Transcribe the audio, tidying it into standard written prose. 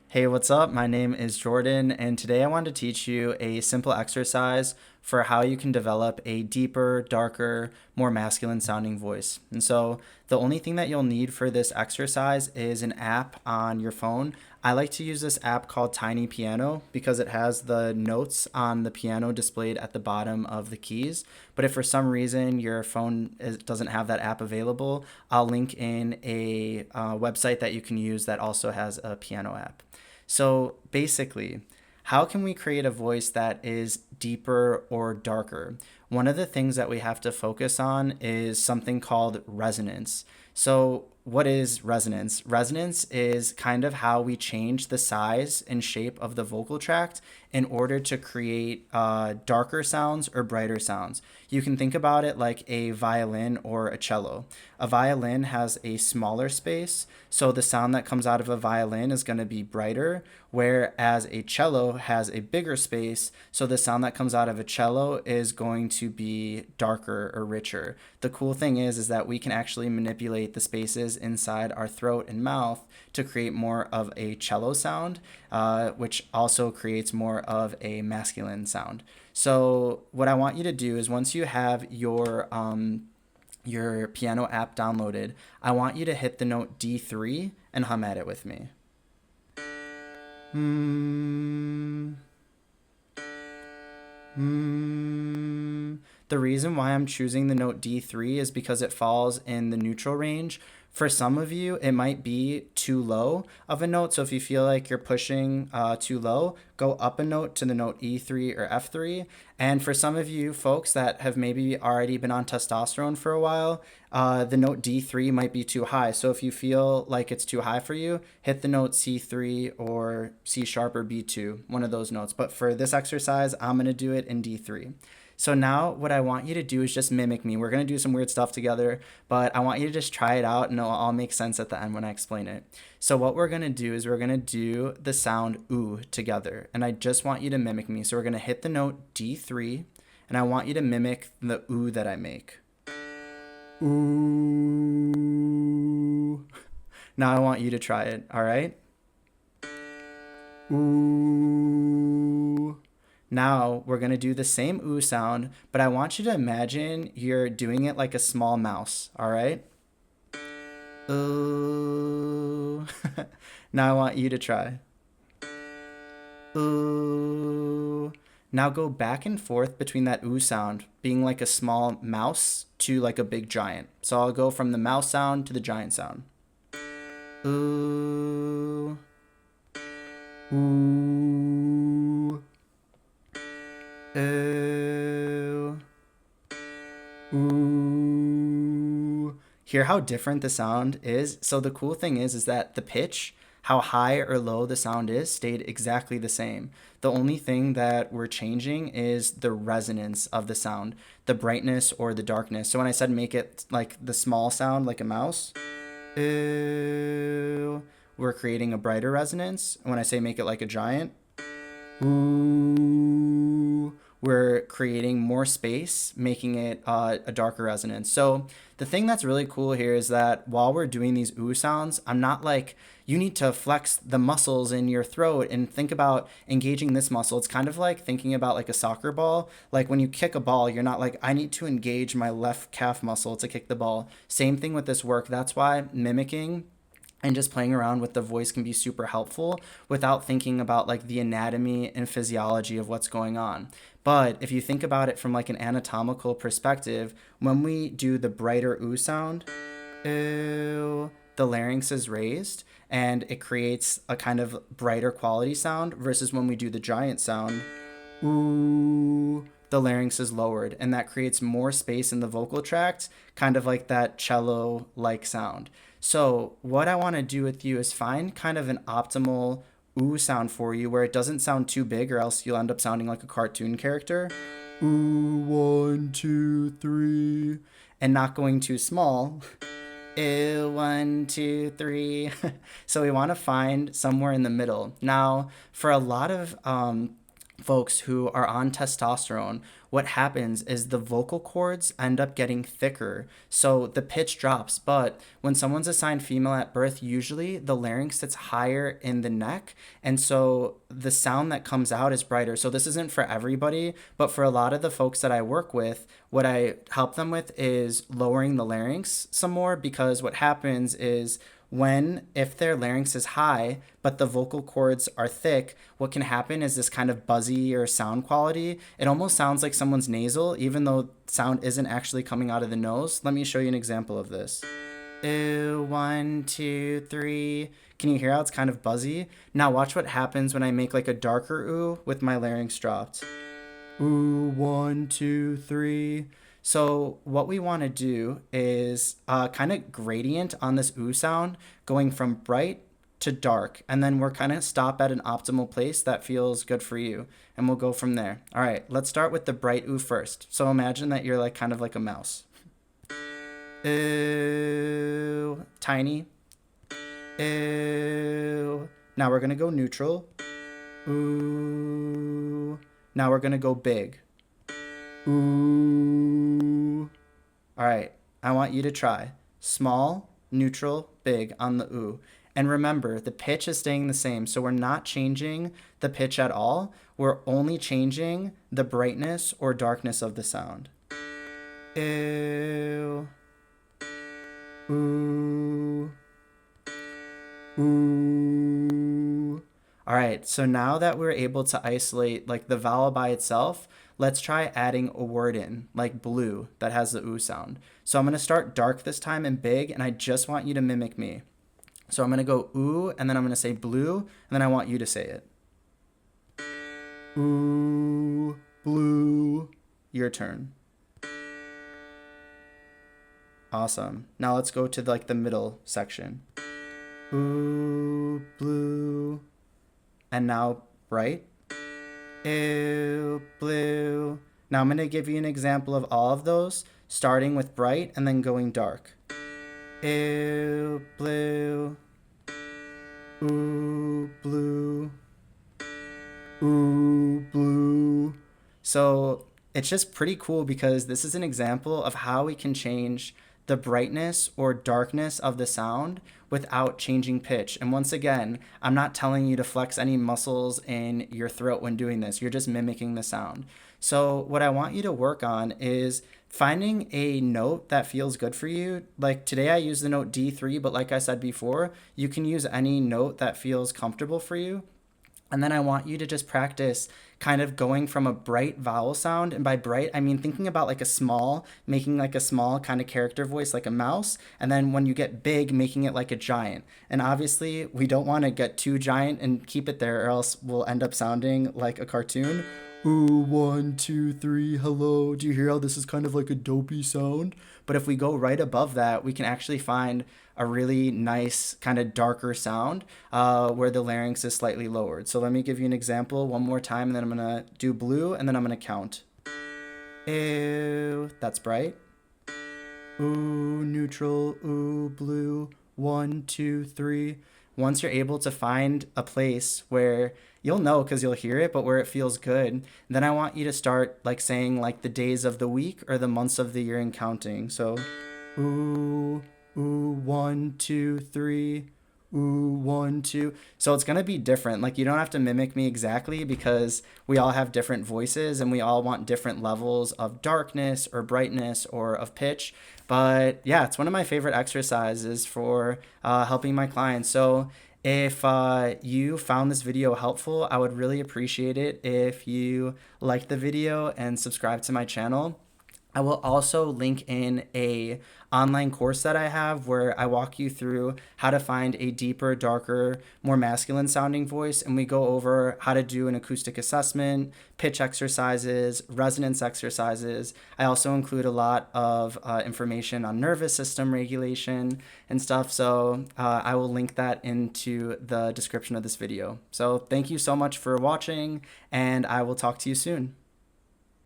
Hey, what's up? My name is Jordan, and today I wanted to teach you a simple exercise for how you can develop a deeper, darker, more masculine sounding voice. And so, the only thing that you'll need for this exercise is an app on your phone. I like to use this app called Tiny Piano because it has the notes on the piano displayed at the bottom of the keys. But if for some reason your phone doesn't have that app available, I'll link in a website that you can use that also has a piano app. So basically, how can we create a voice that is deeper or darker? One of the things that we have to focus on is something called resonance. So, what is resonance? Resonance is kind of how we change the size and shape of the vocal tract in order to create darker sounds or brighter sounds. You can think about it like a violin or a cello. A violin has a smaller space, so the sound that comes out of a violin is going to be brighter, whereas a cello has a bigger space, so the sound that comes out of a cello is going to be darker or richer. The cool thing is that we can actually manipulate the spaces inside our throat and mouth to create more of a cello sound, which also creates more of a masculine sound. So what I want you to do is once you have your piano app downloaded, I want you to hit the note D3 and hum at it with me. Mm, mm. The reason why I'm choosing the note D3 is because it falls in the neutral range. For some of you, it might be too low of a note. So if you feel like you're pushing too low, go up a note to the note E3 or F3. And for some of you folks that have maybe already been on testosterone for a while, the note D3 might be too high. So if you feel like it's too high for you, hit the note C3 or C sharp or B2, one of those notes. But for this exercise, I'm going to do it in D3. So now what I want you to do is just mimic me. We're going to do some weird stuff together, but I want you to just try it out and it'll all make sense at the end when I explain it. So what we're going to do is we're going to do the sound ooh together. And I just want you to mimic me. So we're going to hit the note D3 and I want you to mimic the ooh that I make. Ooh. Now I want you to try it, all right? Ooh. Now we're going to do the same ooh sound, but I want you to imagine you're doing it like a small mouse, all right? Ooh. Now I want you to try. Ooh. Now go back and forth between that ooh sound, being like a small mouse to like a big giant. So I'll go from the mouse sound to the giant sound. Ooh. Ooh. Ooh. Ooh. Hear how different the sound is? So the cool thing is that the pitch, how high or low the sound is, stayed exactly the same. The only thing that we're changing is the resonance of the sound, the brightness or the darkness. So when I said make it like the small sound like a mouse, ooh, we're creating a brighter resonance. When I say make it like a giant, ooh, we're creating more space, making it a darker resonance. So the thing that's really cool here is that while we're doing these ooh sounds, I'm not like, you need to flex the muscles in your throat and think about engaging this muscle. It's kind of like thinking about like a soccer ball. Like when you kick a ball, you're not like, I need to engage my left calf muscle to kick the ball. Same thing with this work. That's why mimicking and just playing around with the voice can be super helpful without thinking about like the anatomy and physiology of what's going on. But if you think about it from like an anatomical perspective, when we do the brighter ooh sound, ooh, the larynx is raised and it creates a kind of brighter quality sound versus when we do the giant sound, ooh, the larynx is lowered and that creates more space in the vocal tract, kind of like that cello like sound. So, what I want to do with you is find kind of an optimal ooh sound for you where it doesn't sound too big or else you'll end up sounding like a cartoon character. Ooh, one, two, three. And not going too small. Ew, one, two, three. So we want to find somewhere in the middle. Now, for a lot of folks who are on testosterone, what happens is the vocal cords end up getting thicker, so the pitch drops. But when someone's assigned female at birth, usually the larynx sits higher in the neck, and so the sound that comes out is brighter. So this isn't for everybody, but for a lot of the folks that I work with, what I help them with is lowering the larynx some more, because what happens is if their larynx is high but the vocal cords are thick, what can happen is this kind of buzzy or sound quality. It almost sounds like someone's nasal, even though sound isn't actually coming out of the nose. Let me show you an example of this. Ooh, 1, 2, 3. Can you hear how it's kind of buzzy? Now watch what happens when I make like a darker ooh with my larynx dropped. Ooh, 1, 2, 3. So what we want to do is kind of gradient on this ooh sound, going from bright to dark, and then we're kind of stop at an optimal place that feels good for you, and we'll go from there. All right, let's start with the bright ooh first. So imagine that you're like kind of like a mouse. Ooh, tiny. Ooh. Now we're gonna go neutral. Ooh. Now we're gonna go big. Ooh. All right, I want you to try small, neutral, big on the ooh. And remember, the pitch is staying the same, so we're not changing the pitch at all. We're only changing the brightness or darkness of the sound. Ooh. Ooh. Ooh. All right, so now that we're able to isolate like the vowel by itself, let's try adding a word in, like blue, that has the ooh sound. So I'm gonna start dark this time and big, and I just want you to mimic me. So I'm gonna go ooh, and then I'm gonna say blue, and then I want you to say it. Ooh, blue. Your turn. Awesome. Now let's go to like the middle section. Ooh, blue. And now bright. Ooh, blue. Now I'm going to give you an example of all of those, starting with bright and then going dark. Ooh, blue. Ooh, blue. Ooh, blue. So it's just pretty cool because this is an example of how we can change the brightness or darkness of the sound without changing pitch. And once again, I'm not telling you to flex any muscles in your throat when doing this. You're just mimicking the sound. So what I want you to work on is finding a note that feels good for you. Like today I use the note D3, but like I said before, you can use any note that feels comfortable for you. And then I want you to just practice kind of going from a bright vowel sound. And by bright, I mean thinking about like making like a small kind of character voice like a mouse. And then when you get big, making it like a giant. And obviously, we don't want to get too giant and keep it there, or else we'll end up sounding like a cartoon. Ooh, 1, 2, 3, hello. Do you hear how this is kind of like a dopey sound? But if we go right above that, we can actually find a really nice kind of darker sound where the larynx is slightly lowered. So let me give you an example one more time, and then I'm going to do blue, and then I'm going to count. Ew, that's bright. Ooh, neutral, ooh, blue, 1, 2, 3. Once you're able to find a place where you'll know because you'll hear it, but where it feels good, then I want you to start like saying like the days of the week or the months of the year and counting. So, ooh, ooh, 1, 2, 3, ooh, 1, 2. So it's going to be different. Like you don't have to mimic me exactly because we all have different voices and we all want different levels of darkness or brightness or of pitch. But yeah, it's one of my favorite exercises for helping my clients. So if you found this video helpful, I would really appreciate it if you liked the video and subscribe to my channel. I will also link in a online course that I have where I walk you through how to find a deeper, darker, more masculine sounding voice, and we go over how to do an acoustic assessment, pitch exercises, resonance exercises. I also include a lot of information on nervous system regulation and stuff, so I will link that into the description of this video. So thank you so much for watching, and I will talk to you soon.